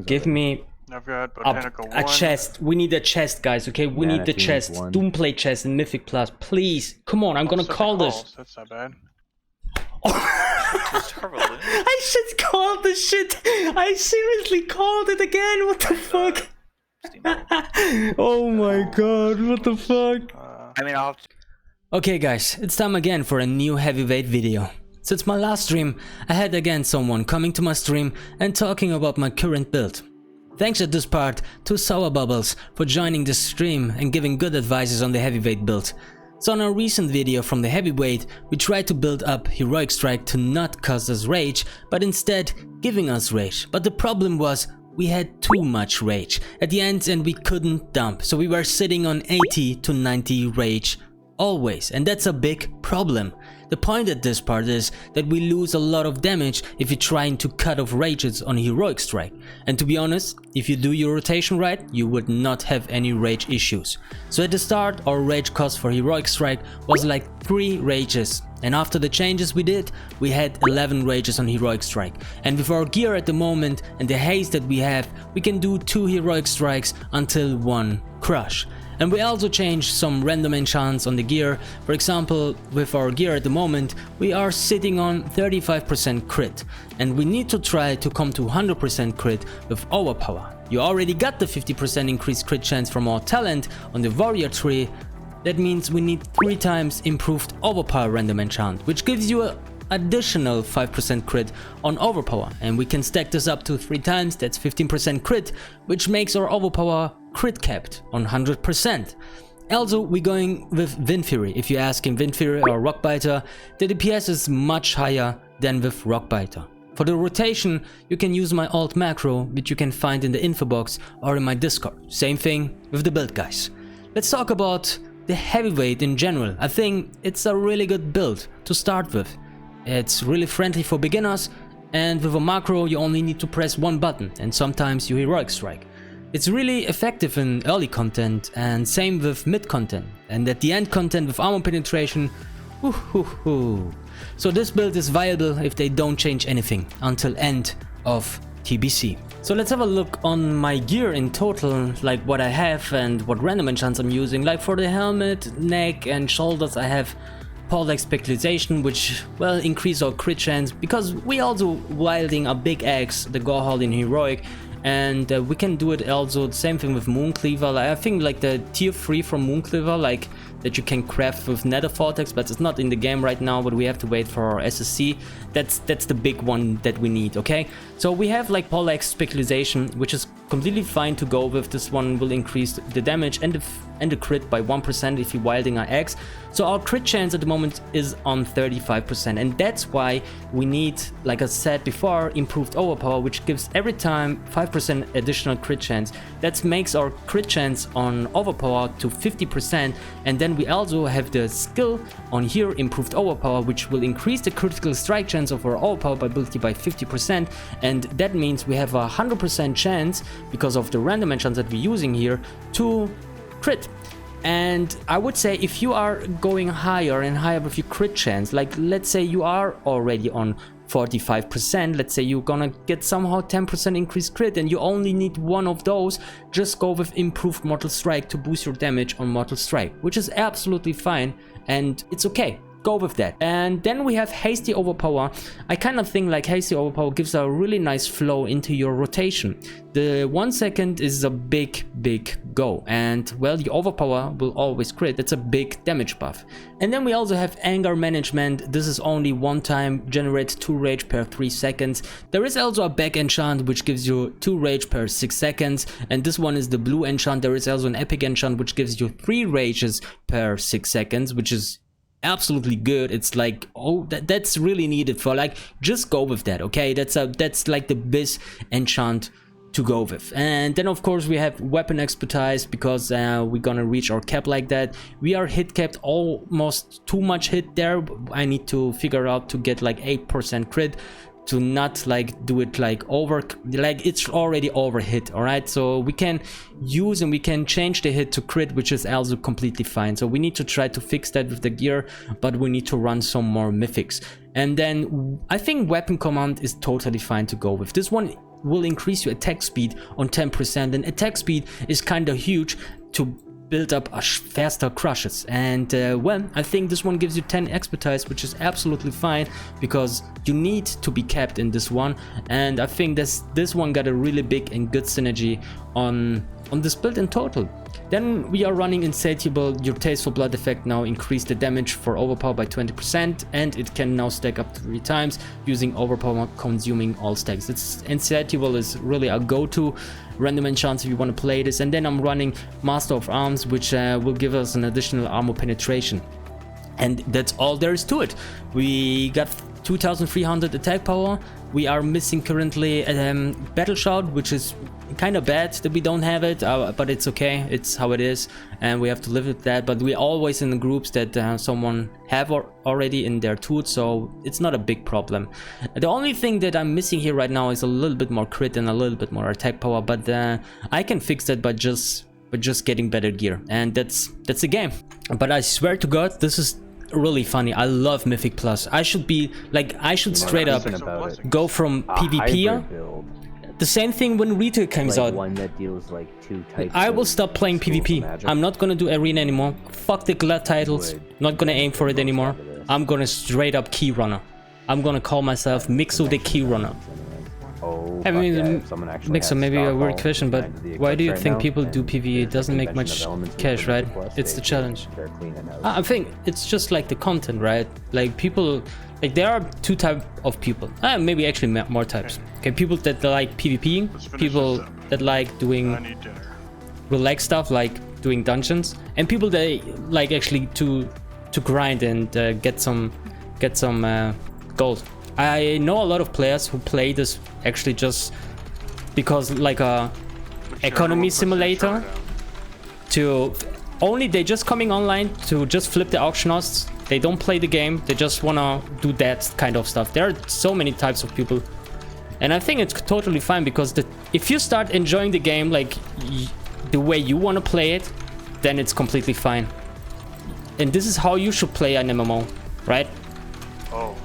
Give me I've got botanical a chest. We need a chest, guys, okay? We need the chest. Doomplate chest and Mythic Plus, please. Come on, I'm gonna call this. That's not bad. I should call this shit. I seriously called it again. What the fuck? Oh my god, what the fuck? I mean, I'll... Okay guys, it's time again for a new heavyweight video. Since my last stream, I had again someone coming to my stream and talking about my current build. Thanks at this part to Sour Bubbles for joining the stream and giving good advices on the heavyweight build. So in our recent video from the heavyweight, we tried to build up Heroic Strike to not cause us rage, but instead giving us rage. But the problem was we had too much rage at the end and we couldn't dump, so we were sitting on 80 to 90 rage always, and that's a big problem. The point at this part is that we lose a lot of damage if you're trying to cut off rages on Heroic Strike. And to be honest, if you do your rotation right, you would not have any rage issues. So at the start, our rage cost for Heroic Strike was like 3 rages. And after the changes we did, we had 11 rages on Heroic Strike. And with our gear at the moment and the haste that we have, we can do 2 Heroic Strikes until 1 crush. And we also changed some random enchants on the gear. For example, with our gear at the moment, we are sitting on 35% crit. And we need to try to come to 100% crit with Overpower. You already got the 50% increased crit chance from our talent on the warrior tree. That means we need 3 times improved Overpower random enchant, which gives you an additional 5% crit on Overpower. And we can stack this up to 3 times, that's 15% crit, which makes our Overpower crit capped on 100%. Also, we're going with Wind Fury. If you ask in Wind Fury or Rockbiter, the DPS is much higher than with Rockbiter. For the rotation, you can use my alt macro, which you can find in the info box or in my Discord. Same thing with the build, guys. Let's talk about the heavyweight in general. I think it's a really good build to start with. It's really friendly for beginners, and with a macro you only need to press 1 button and sometimes you Heroic Strike. It's really effective in early content and same with mid content, and at the end content with armor penetration, woohoo. So this build is viable if they don't change anything until end of TBC. So let's have a look on my gear in total, like what I have and what random enchants I'm using. Like for the helmet, neck and shoulders I have Like Speculation, which well increase our crit chance because we also wielding a big axe, the Gorehall in Heroic, and we can do it also the same thing with Mooncleaver. Like, I think like the tier 3 from Mooncleaver, like that you can craft with Nether Vortex, but it's not in the game right now, but we have to wait for our SSC. That's the big one that we need, okay? So we have like Like Speculation, which is completely fine to go with. This one will increase the damage and the crit by 1% if you're wielding our axe. So our crit chance at the moment is on 35%, and that's why we need, like I said before, improved Overpower, which gives every time 5% additional crit chance. That makes our crit chance on Overpower to 50%, and then we also have the skill on here, improved Overpower, which will increase the critical strike chance of our Overpower ability by 50%, and that means we have a 100% chance, because of the random enchants that we're using here, to crit. And I would say if you are going higher and higher with your crit chance, like let's say you are already on 45%, let's say you're gonna get somehow 10% increased crit and you only need 1 of those, just go with improved Mortal Strike to boost your damage on Mortal Strike, which is absolutely fine and it's okay. Go with that. And then we have Hasty Overpower. I kind of think like Hasty Overpower gives a really nice flow into your rotation. The 1 second is a big go, and well, your Overpower will always crit. That's a big damage buff. And then we also have Anger Management. This is only 1 time, generates 2 rage per 3 seconds. There is also a back enchant which gives you 2 rage per 6 seconds, and this one is the blue enchant. There is also an epic enchant which gives you 3 rages per 6 seconds, which is absolutely good. It's like, oh, that's really needed for, like, just go with that, okay? That's like the best enchant to go with. And then of course we have Weapon Expertise, because we're gonna reach our cap like that. We are hit capped, almost too much hit there. I need to figure out to get like 8% crit, to not like do it like over, like it's already over hit. All right, so we can use and we can change the hit to crit, which is also completely fine. So we need to try to fix that with the gear, but we need to run some more mythics. And then I think Weapon Command is totally fine to go with. This one will increase your attack speed on 10%, and attack speed is kind of huge to build up a faster crushes. And well, I think this one gives you 10 expertise, which is absolutely fine because you need to be capped in this one. And I think this one got a really big and good synergy on this build in total. Then we are running Insatiable. Your Tasteful Blood effect now increased the damage for Overpower by 20%, and it can now stack up 3 times using Overpower consuming all stacks. It's Insatiable is really a go-to random enchants if you want to play this. And then I'm running Master of Arms, which will give us an additional armor penetration. And that's all there is to it. We got 2300 attack power. We are missing currently Battle Shout, which is kind of bad that we don't have it, but it's okay, it's how it is, and we have to live with that. But we're always in the groups that someone have already in their tools, so it's not a big problem. The only thing that I'm missing here right now is a little bit more crit and a little bit more attack power, but I can fix that by just getting better gear, and that's the game. But I swear to God, this is really funny. I love Mythic Plus. I should be like, I should straight up go from PvP. The same thing when Retail comes out. One that deals like 2 types. I will stop playing PvP. I'm not gonna do arena anymore. Fuck the glad titles. Not gonna aim for it anymore. I'm gonna straight up key runner. I'm gonna call myself Mixo the key runner. Oh, I mean, yeah, Mixo, maybe a weird question, but why do you think people do PvE? It doesn't make much cash, right? It's the challenge. I think it's just like the content, right? Like people, like there are 2 types of people. Maybe actually more types. Okay, people that like PvP, people that like doing relaxed stuff like doing dungeons, and people that like actually to grind and get some gold. I know a lot of players who play this actually just because like a economy simulator to only they just coming online to just flip the auction house. They don't play the game, they just wanna do that kind of stuff. There are so many types of people, and I think it's totally fine because if you start enjoying the game like the way you want to play it, then it's completely fine. And this is how you should play an MMO, right? Oh.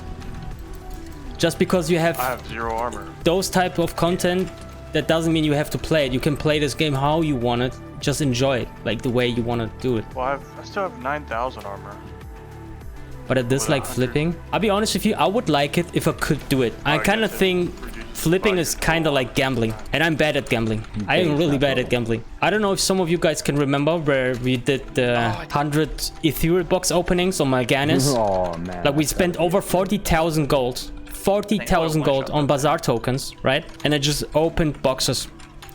Just because you have, I have 0 armor. Those type of content, that doesn't mean you have to play it. You can play this game how you want it. Just enjoy it, like the way you want to do it. Well, I still have 9,000 armor. But I dislike flipping. I'll be honest with you, I would like it if I could do it. I kind of think flipping is kind of like gambling, and I'm bad at gambling. I am really bad at gambling. I don't know if some of you guys can remember where we did the 100 Ethereal box openings on my Ganis. Oh man. Like we spent over 40,000 gold. 40,000 gold on bazaar tokens, right? And I just opened boxes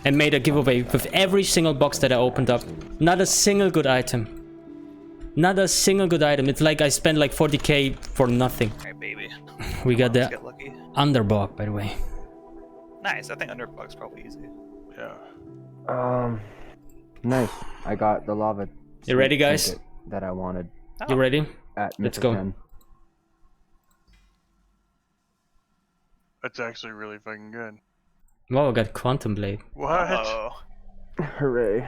and made a giveaway with every single box that I opened up. Not a single good item. Not a single good item. It's like I spent like 40k for nothing. Alright, baby. We got the Get lucky. underbog, by the way. Nice. I think underbug's probably easy. Yeah. Nice. I got the lava. You ready, guys? That I wanted. You ready? At Let's go. 10. That's actually really fucking good. Wow, I got Quantum Blade. What? Oh. Hooray.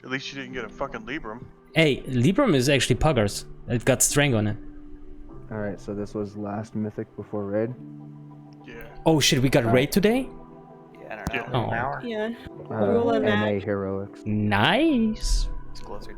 At least you didn't get a fucking Libram. Hey, Libram is actually Puggers. It got Strang on it. Alright, so this was last mythic before raid. Yeah. Oh shit, we got raid today? Yeah, I don't know. Yeah. An hour? Yeah. NA match. heroics. Nice. It's closer